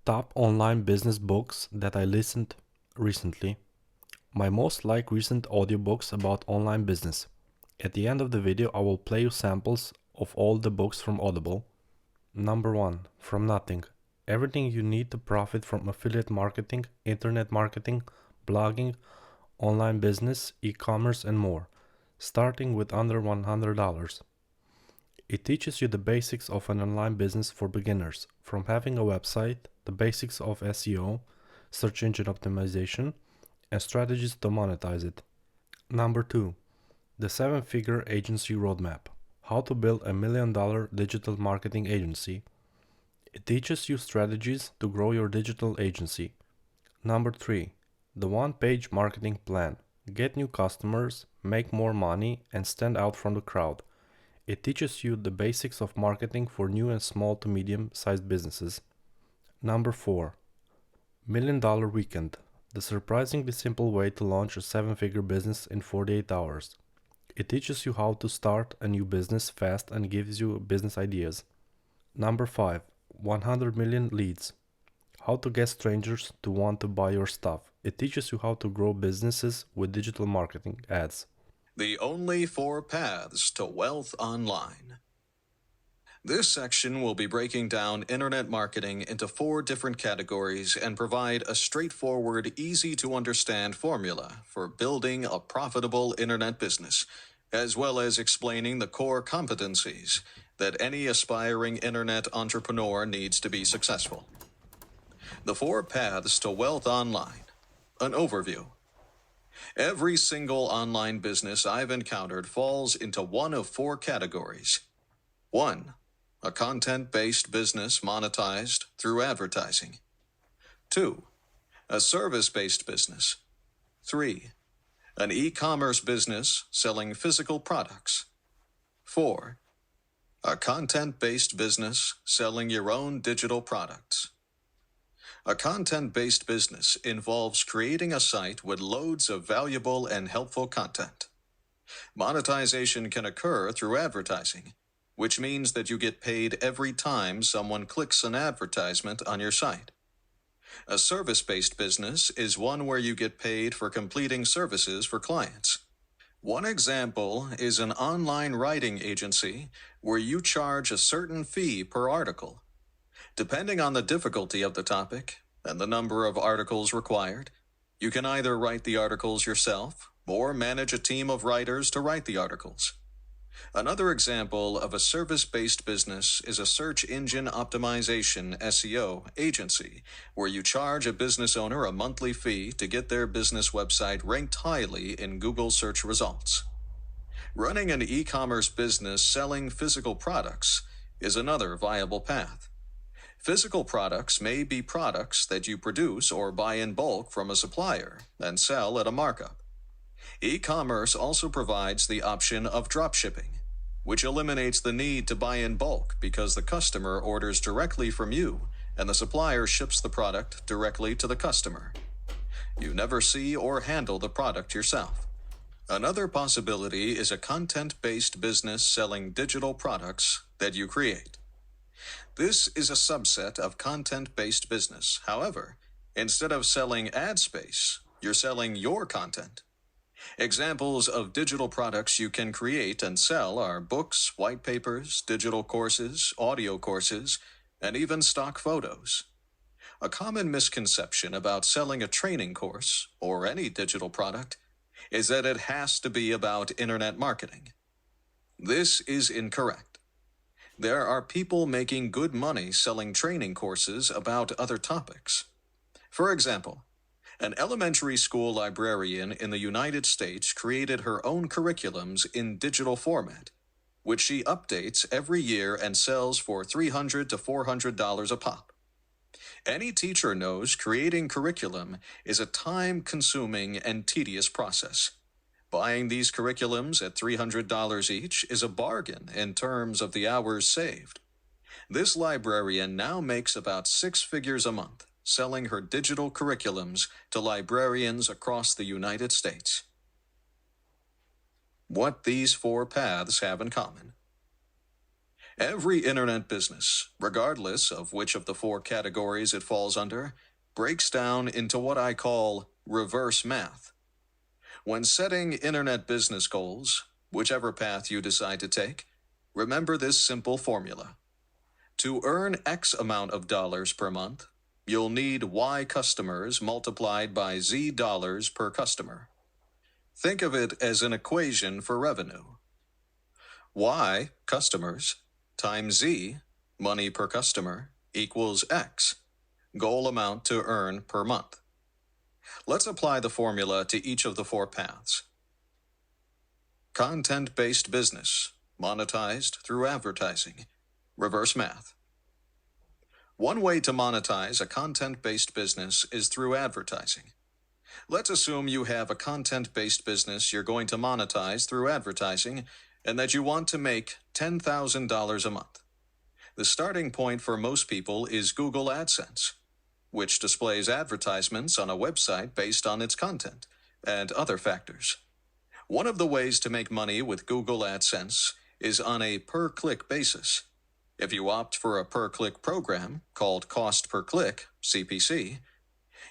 Top online business books that I listened recently. My most liked recent audiobooks about online business. At the end of the video, I will play you samples of all the books from Audible. Number 1. From Nothing. Everything you need to profit from affiliate marketing, internet marketing, blogging, online business, e-commerce, and more, starting with under $100. It teaches you the basics of an online business for beginners, from having a website, the basics of SEO, search engine optimization, and strategies to monetize it. Number 2. The 7-Figure Agency Roadmap. How to build $1 million digital marketing agency. It teaches you strategies to grow your digital agency. Number 3. The One-Page Marketing Plan. Get new customers, make more money, and stand out from the crowd. It teaches you the basics of marketing for new and small to medium-sized businesses. Number 4. $1 Million Weekend. The surprisingly simple way to launch a 7-figure business in 48 hours. It teaches you how to start a new business fast and gives you business ideas. Number 5. 100 million leads. How to get strangers to want to buy your stuff. It teaches you how to grow businesses with digital marketing ads. The only 4 paths to wealth online. This section will be breaking down internet marketing into 4 different categories and provide a straightforward, easy-to-understand formula for building a profitable internet business, as well as explaining the core competencies that any aspiring internet entrepreneur needs to be successful. The 4 paths to wealth online. An overview. Every single online business I've encountered falls into one of 4 categories. 1. A content-based business monetized through advertising. 2. A service-based business. 3. An e-commerce business selling physical products. 4. A content-based business selling your own digital products. A content-based business involves creating a site with loads of valuable and helpful content. Monetization can occur through advertising, which means that you get paid every time someone clicks an advertisement on your site. A service-based business is one where you get paid for completing services for clients. One example is an online writing agency where you charge a certain fee per article. Depending on the difficulty of the topic and the number of articles required, you can either write the articles yourself or manage a team of writers to write the articles. Another example of a service-based business is a search engine optimization (SEO) agency, where you charge a business owner a monthly fee to get their business website ranked highly in Google search results. Running an e-commerce business selling physical products is another viable path. Physical products may be products that you produce or buy in bulk from a supplier and sell at a markup. E-commerce also provides the option of dropshipping, which eliminates the need to buy in bulk because the customer orders directly from you and the supplier ships the product directly to the customer. You never see or handle the product yourself. Another possibility is a content-based business selling digital products that you create. This is a subset of content-based business. However, instead of selling ad space, you're selling your content. Examples of digital products you can create and sell are books, white papers, digital courses, audio courses, and even stock photos. A common misconception about selling a training course, or any digital product, is that it has to be about internet marketing. This is incorrect. There are people making good money selling training courses about other topics. For example, an elementary school librarian in the United States created her own curriculums in digital format, which she updates every year and sells for $300 to $400 a pop. Any teacher knows creating curriculum is a time-consuming and tedious process. Buying these curriculums at $300 each is a bargain in terms of the hours saved. This librarian now makes about 6 figures a month selling her digital curriculums to librarians across the United States. What these 4 paths have in common. Every internet business, regardless of which of the four categories it falls under, breaks down into what I call reverse math. When setting internet business goals, whichever path you decide to take, remember this simple formula. To earn X amount of dollars per month, you'll need Y customers multiplied by Z dollars per customer. Think of it as an equation for revenue. Y, customers, times Z, money per customer, equals X, goal amount to earn per month. Let's apply the formula to each of the four paths. Content-based business, monetized through advertising. Reverse math. One way to monetize a content-based business is through advertising. Let's assume you have a content-based business you're going to monetize through advertising and that you want to make $10,000 a month. The starting point for most people is Google AdSense, which displays advertisements on a website based on its content and other factors. One of the ways to make money with Google AdSense is on a per-click basis. If you opt for a per-click program called cost per click, CPC,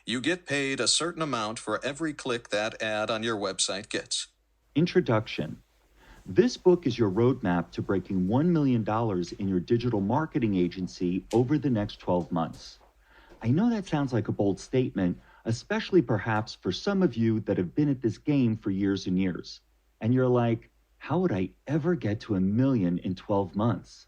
you get paid a certain amount for every click that ad on your website gets. Introduction. This book is your roadmap to breaking $1 million in your digital marketing agency over the next 12 months. I know that sounds like a bold statement, especially perhaps for some of you that have been at this game for years and years. And you're like, how would I ever get to $1 million in 12 months?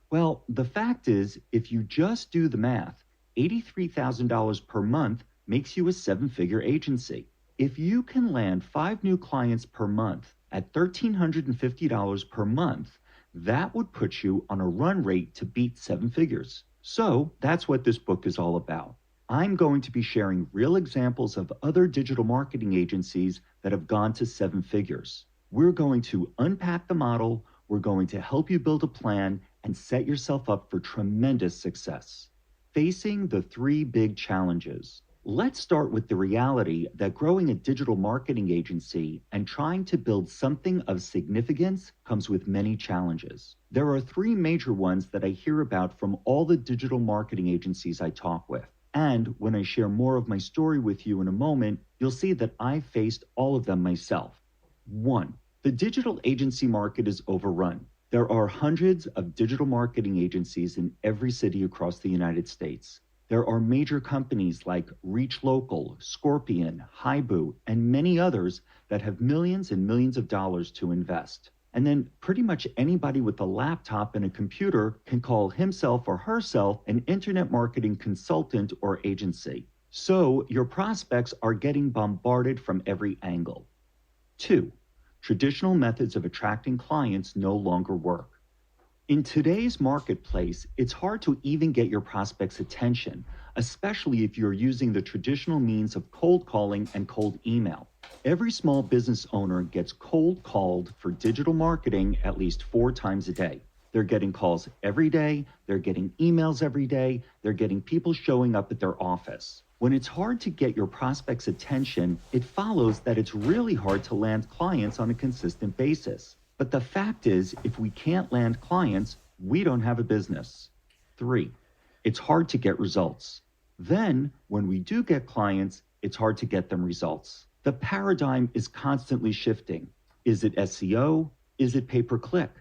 Well, the fact is, if you just do the math, $83,000 per month makes you a seven-figure agency. If you can land 5 new clients per month at $1,350 per month, that would put you on a run rate to beat 7 figures. So that's what this book is all about. I'm going to be sharing real examples of other digital marketing agencies that have gone to 7 figures. We're going to unpack the model, we're going to help you build a plan and set yourself up for tremendous success. Facing the 3 big challenges. Let's start with the reality that growing a digital marketing agency and trying to build something of significance comes with many challenges. There are 3 major ones that I hear about from all the digital marketing agencies I talk with. And when I share more of my story with you in a moment, you'll see that I faced all of them myself. 1. The digital agency market is overrun. There are hundreds of digital marketing agencies in every city across the United States. There are major companies like Reach Local, Scorpion, Haibu, and many others that have millions and millions of dollars to invest. And then pretty much anybody with a laptop and a computer can call himself or herself an internet marketing consultant or agency. So your prospects are getting bombarded from every angle. 2. Traditional methods of attracting clients no longer work. In today's marketplace, it's hard to even get your prospects' attention, especially if you're using the traditional means of cold calling and cold email. Every small business owner gets cold called for digital marketing at least 4 times a day. They're getting calls every day, they're getting emails every day, they're getting people showing up at their office. When it's hard to get your prospects' attention, it follows that it's really hard to land clients on a consistent basis. But the fact is, if we can't land clients, we don't have a business. 3, it's hard to get results. Then, when we do get clients, it's hard to get them results. The paradigm is constantly shifting. Is it SEO? Is it pay-per-click?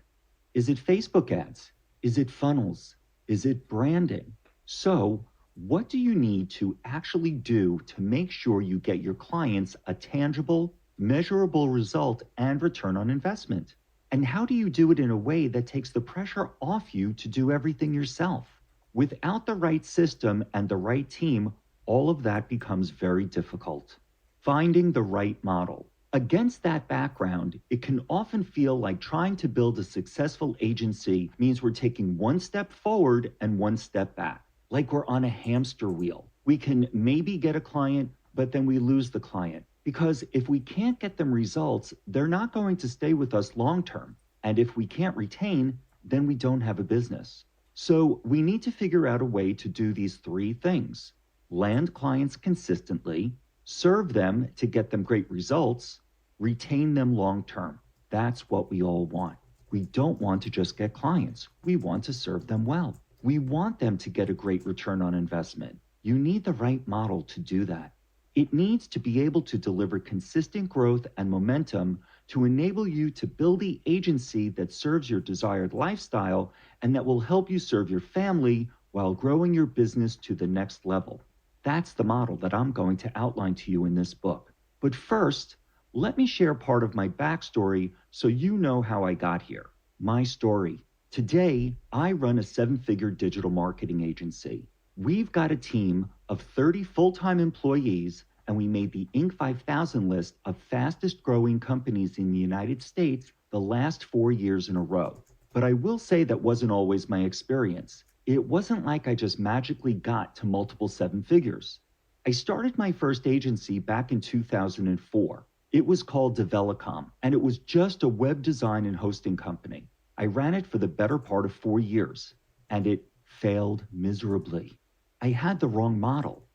Is it Facebook ads? Is it funnels? Is it branding? So, what do you need to actually do to make sure you get your clients a tangible, measurable result and return on investment? And how do you do it in a way that takes the pressure off you to do everything yourself? Without the right system and the right team, all of that becomes very difficult. Finding the right model. Against that background, it can often feel like trying to build a successful agency means we're taking 1 step forward and 1 step back, like we're on a hamster wheel. We can maybe get a client, but then we lose the client. Because if we can't get them results, they're not going to stay with us long term. And if we can't retain, then we don't have a business. So we need to figure out a way to do these 3 things. Land clients consistently, serve them to get them great results, retain them long term. That's what we all want. We don't want to just get clients. We want to serve them well. We want them to get a great return on investment. You need the right model to do that. It needs to be able to deliver consistent growth and momentum to enable you to build the agency that serves your desired lifestyle and that will help you serve your family while growing your business to the next level. That's the model that I'm going to outline to you in this book. But first, let me share part of my backstory so you know how I got here. My story. Today, I run a 7-figure digital marketing agency. We've got a team of 30 full-time employees, and we made the Inc. 5000 list of fastest growing companies in the United States the last 4 years in a row. But I will say that wasn't always my experience. It wasn't like I just magically got to multiple 7 figures. I started my first agency back in 2004. It was called Develicom, and it was just a web design and hosting company. I ran it for the better part of 4 years, and it failed miserably. I had the wrong model.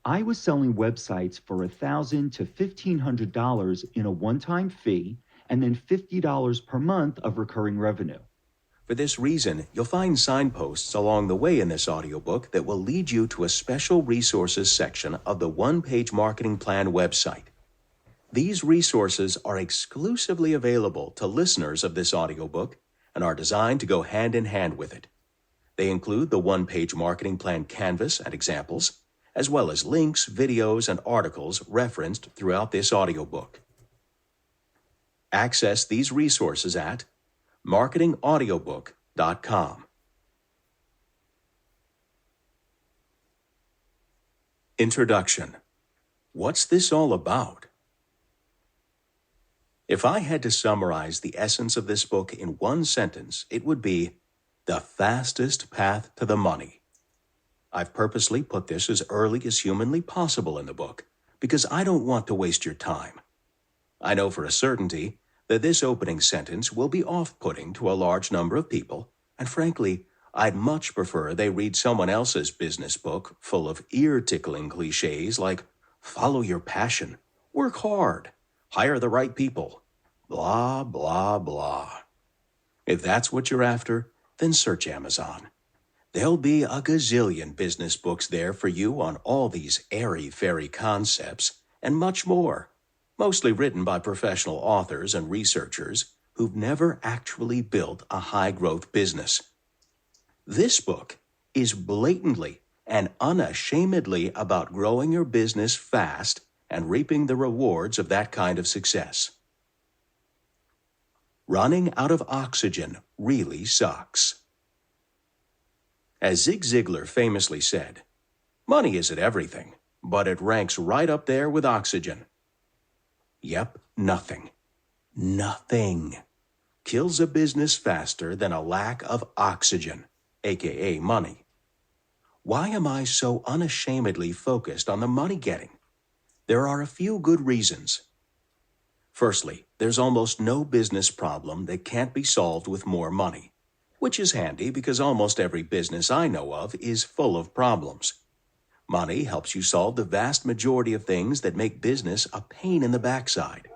I was selling websites for $1,000 to $1,500 in a one-time fee and then $50 per month of recurring revenue. For this reason, you'll find signposts along the way in this audiobook that will lead you to a special resources section of the one-page marketing plan website. These resources are exclusively available to listeners of this audiobook and are designed to go hand in hand with it. They include the one-page marketing plan canvas and examples, as well as links, videos, and articles referenced throughout this audiobook. Access these resources at marketingaudiobook.com. Introduction. What's this all about? If I had to summarize the essence of this book in one sentence, it would be the fastest path to the money. I've purposely put this as early as humanly possible in the book because I don't want to waste your time. I know for a certainty that this opening sentence will be off-putting to a large number of people, and frankly, I'd much prefer they read someone else's business book full of ear-tickling cliches like follow your passion, work hard, hire the right people, blah, blah, blah. If that's what you're after, then search Amazon. There'll be a gazillion business books there for you on all these airy-fairy concepts and much more, mostly written by professional authors and researchers who've never actually built a high-growth business. This book is blatantly and unashamedly about growing your business fast and reaping the rewards of that kind of success. Running out of oxygen really sucks. As Zig Ziglar famously said, money isn't everything, but it ranks right up there with oxygen. Yep, nothing kills a business faster than a lack of oxygen, aka money. Why am I so unashamedly focused on the money getting? There are a few good reasons. Firstly, there's almost no business problem that can't be solved with more money, which is handy because almost every business I know of is full of problems. Money helps you solve the vast majority of things that make business a pain in the backside.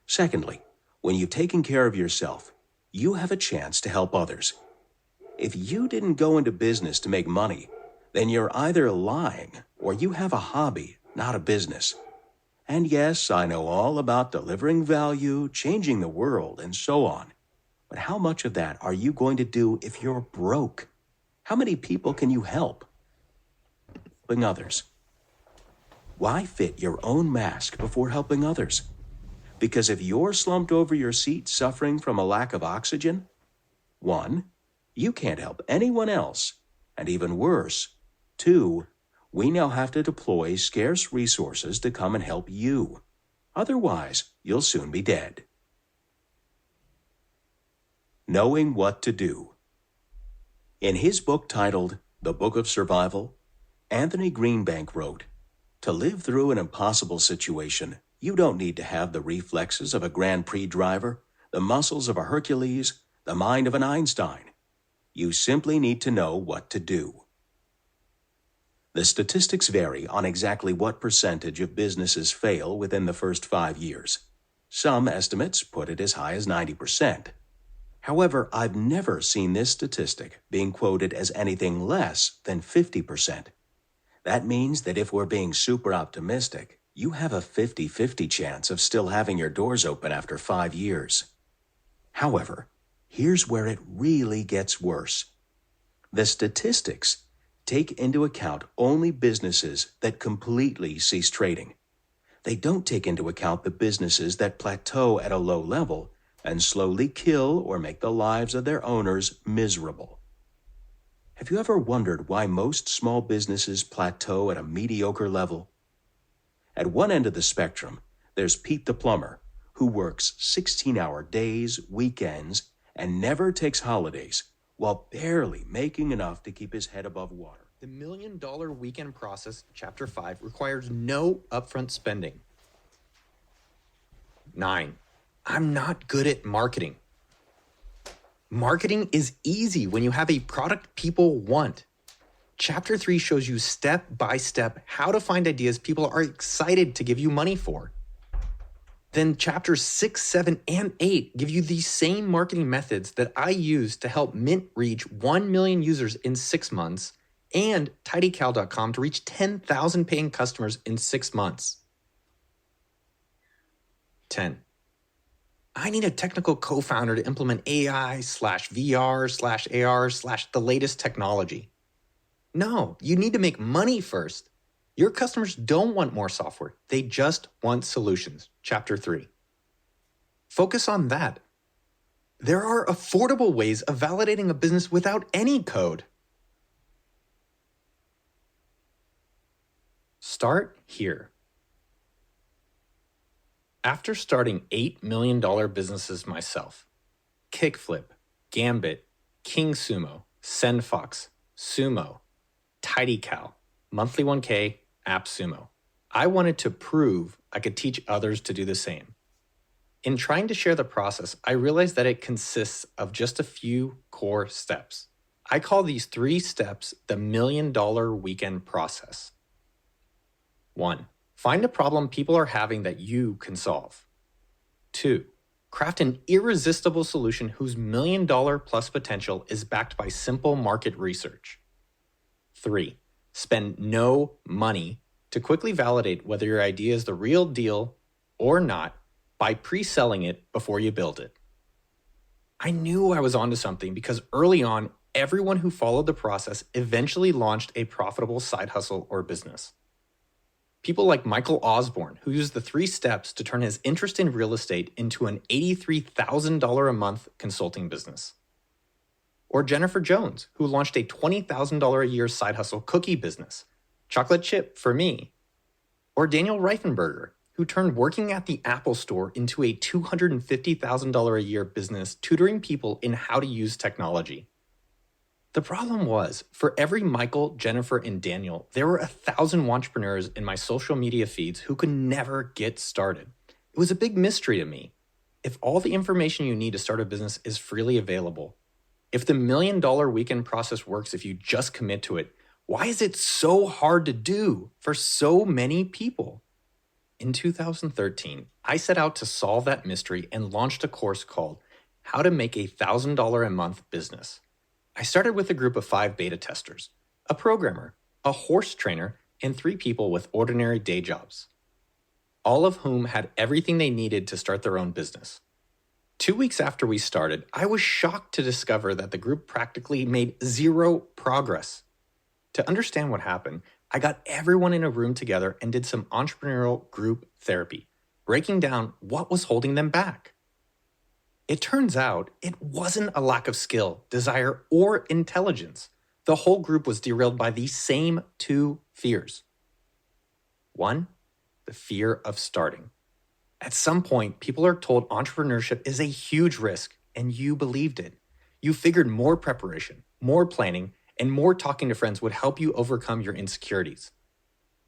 Secondly, when you've taken care of yourself, you have a chance to help others. If you didn't go into business to make money, then you're either lying or you have a hobby, not a business. And yes, I know all about delivering value, changing the world, and so on. But how much of that are you going to do if you're broke? How many people can you help? Helping others. Why fit your own mask before helping others? Because if you're slumped over your seat suffering from a lack of oxygen, 1, you can't help anyone else, and even worse, 2, we now have to deploy scarce resources to come and help you. Otherwise, you'll soon be dead. Knowing what to do. In his book titled The Book of Survival, Anthony Greenbank wrote, "To live through an impossible situation, you don't need to have the reflexes of a Grand Prix driver, the muscles of a Hercules, the mind of an Einstein. You simply need to know what to do." The statistics vary on exactly what percentage of businesses fail within the first 5 years. Some estimates put it as high as 90%. However, I've never seen this statistic being quoted as anything less than 50%. That means that if we're being super optimistic, you have a 50-50 chance of still having your doors open after 5 years. However, here's where it really gets worse. The statistics take into account only businesses that completely cease trading. They don't take into account the businesses that plateau at a low level and slowly kill or make the lives of their owners miserable. Have you ever wondered why most small businesses plateau at a mediocre level? At one end of the spectrum, there's Pete the plumber, who works 16-hour days, weekends, and never takes holidays, while barely making enough to keep his head above water. The $1 Million Weekend Process, Chapter 5, requires no upfront spending. 9. I'm not good at marketing. Marketing is easy when you have a product people want. Chapter 3 shows you step by step how to find ideas people are excited to give you money for. Then chapters 6, 7, and 8 give you the same marketing methods that I use to help Mint reach 1 million users in 6 months and tidycal.com to reach 10,000 paying customers in 6 months. 10. I need a technical co-founder to implement AI/VR/AR/the latest technology. No, you need to make money first. Your customers don't want more software. They just want solutions. Chapter 3. Focus on that. There are affordable ways of validating a business without any code. Start here. After starting $8 million businesses myself, Kickflip, Gambit, King Sumo, SendFox, Sumo, TidyCal, Monthly 1K, AppSumo, I wanted to prove I could teach others to do the same. In trying to share the process, I realized that it consists of just a few core steps. I call these 3 steps the $1 Million Weekend Process. 1. Find a problem people are having that you can solve. 2. Craft an irresistible solution whose $1 million plus potential is backed by simple market research. 3. Spend no money to quickly validate whether your idea is the real deal or not by pre-selling it before you build it. I knew I was onto something because early on, everyone who followed the process eventually launched a profitable side hustle or business. People like Michael Osborne, who used the 3 steps to turn his interest in real estate into an $83,000 a month consulting business. Or Jennifer Jones, who launched a $20,000 a year side hustle cookie business, Chocolate Chip for me. Or Daniel Reifenberger, who turned working at the Apple Store into a $250,000 a year business tutoring people in how to use technology. The problem was, for every Michael, Jennifer, and Daniel, there were 1,000 entrepreneurs in my social media feeds who could never get started. It was a big mystery to me. If all the information you need to start a business is freely available, if the $1 Million Weekend Process works if you just commit to it, why is it so hard to do for so many people? In 2013, I set out to solve that mystery and launched a course called How to Make a $1,000 a Month Business. I started with a group of 5 beta testers, a programmer, a horse trainer, and 3 people with ordinary day jobs, all of whom had everything they needed to start their own business. 2 weeks after we started, I was shocked to discover that the group practically made 0 progress. To understand what happened, I got everyone in a room together and did some entrepreneurial group therapy, breaking down what was holding them back. It turns out it wasn't a lack of skill, desire, or intelligence. The whole group was derailed by the same 2 fears. 1, the fear of starting. At some point, people are told entrepreneurship is a huge risk, and you believed it. You figured more preparation, more planning, and more talking to friends would help you overcome your insecurities.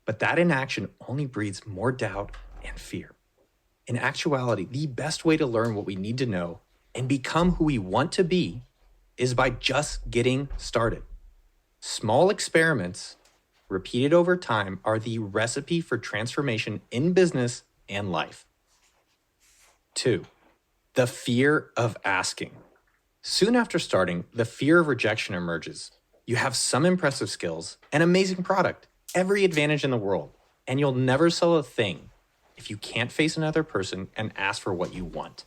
But that inaction only breeds more doubt and fear. In actuality, the best way to learn what we need to know and become who we want to be is by just getting started. Small experiments, repeated over time, are the recipe for transformation in business and life. 2, the fear of asking. Soon after starting, the fear of rejection emerges. You have some impressive skills, an amazing product, every advantage in the world, and you'll never sell a thing if you can't face another person and ask for what you want.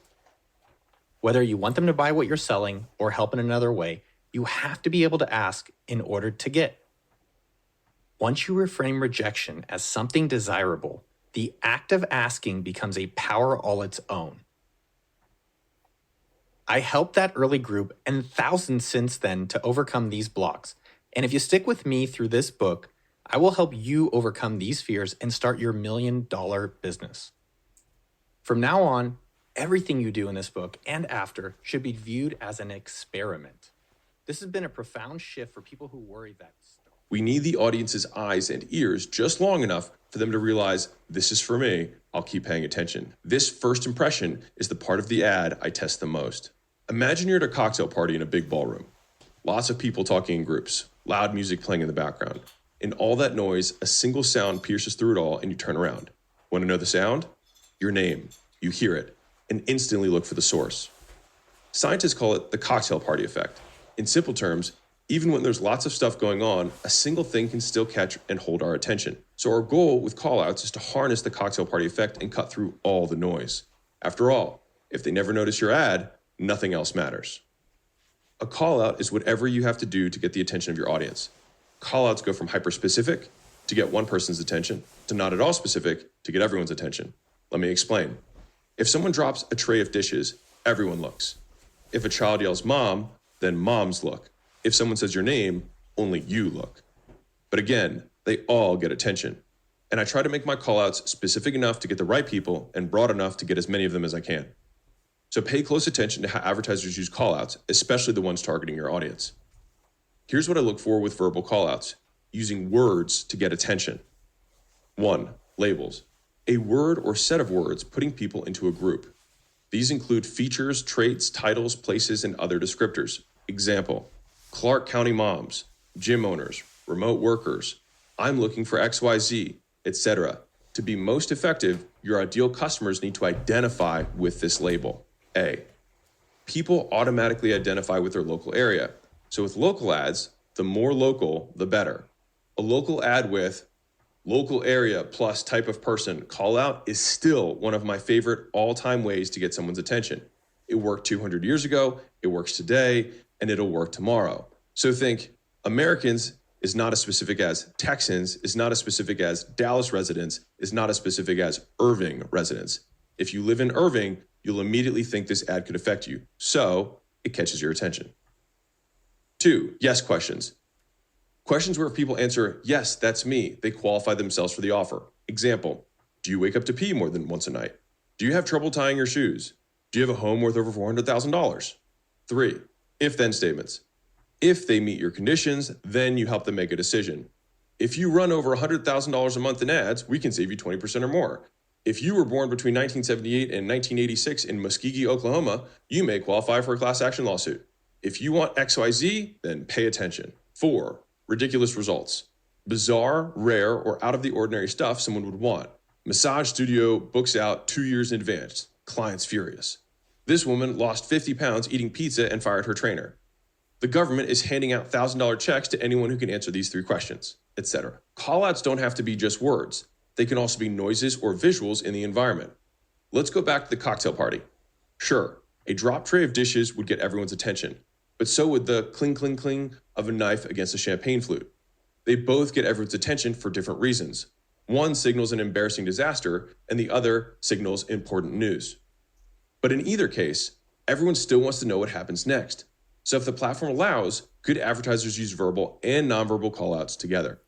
Whether you want them to buy what you're selling or help in another way, you have to be able to ask in order to get. Once you reframe rejection as something desirable, the act of asking becomes a power all its own. I helped that early group and thousands since then to overcome these blocks. And if you stick with me through this book, I will help you overcome these fears and start your $1 million business. From now on, everything you do in this book and after should be viewed as an experiment. This has been a profound shift for people who worry that. We need the audience's eyes and ears just long enough for them to realize, this is for me, I'll keep paying attention. This first impression is the part of the ad I test the most. Imagine you're at a cocktail party in a big ballroom. Lots of people talking in groups, loud music playing in the background. In all that noise, a single sound pierces through it all and you turn around. Want to know the sound? Your name. You hear it and instantly look for the source. Scientists call it the cocktail party effect. In simple terms, even when there's lots of stuff going on, a single thing can still catch and hold our attention. So our goal with callouts is to harness the cocktail party effect and cut through all the noise. After all, if they never notice your ad, nothing else matters. A callout is whatever you have to do to get the attention of your audience. Callouts go from hyper-specific to get one person's attention to not at all specific to get everyone's attention. Let me explain. If someone drops a tray of dishes, everyone looks. If a child yells mom, then moms look. If someone says your name, only you look. But again, they all get attention. And I try to make my callouts specific enough to get the right people and broad enough to get as many of them as I can. So pay close attention to how advertisers use callouts, especially the ones targeting your audience. Here's what I look for with verbal callouts: using words to get attention. 1. Labels. A word or set of words putting people into a group. These include features, traits, titles, places, and other descriptors. Example: Clark County moms, gym owners, remote workers, I'm looking for XYZ, etc. To be most effective, your ideal customers need to identify with this label. A. People automatically identify with their local area. So with local ads, the more local, the better. A local ad with local area plus type of person call out is still one of my favorite all-time ways to get someone's attention. It worked 200 years ago, it works today, and it'll work tomorrow. So think Americans is not as specific as Texans, is not as specific as Dallas residents, is not as specific as Irving residents. If you live in Irving, you'll immediately think this ad could affect you. So it catches your attention. 2, yes questions. Questions where if people answer, yes, that's me, they qualify themselves for the offer. Example: do you wake up to pee more than once a night? Do you have trouble tying your shoes? Do you have a home worth over $400,000? 3, if-then statements. If they meet your conditions, then you help them make a decision. If you run over $100,000 a month in ads, we can save you 20% or more. If you were born between 1978 and 1986 in Muskogee, Oklahoma, you may qualify for a class action lawsuit. If you want XYZ, then pay attention. 4, ridiculous results. Bizarre, rare, or out of the ordinary stuff someone would want. Massage studio books out 2 years in advance. Client's furious. This woman lost 50 pounds eating pizza and fired her trainer. The government is handing out $1,000 checks to anyone who can answer these 3 questions, etc. Callouts don't have to be just words. They can also be noises or visuals in the environment. Let's go back to the cocktail party. Sure, a drop tray of dishes would get everyone's attention, but so would the cling, cling, cling of a knife against a champagne flute. They both get everyone's attention for different reasons. One signals an embarrassing disaster, and the other signals important news. But in either case, everyone still wants to know what happens next. So if the platform allows, good advertisers use verbal and nonverbal callouts together.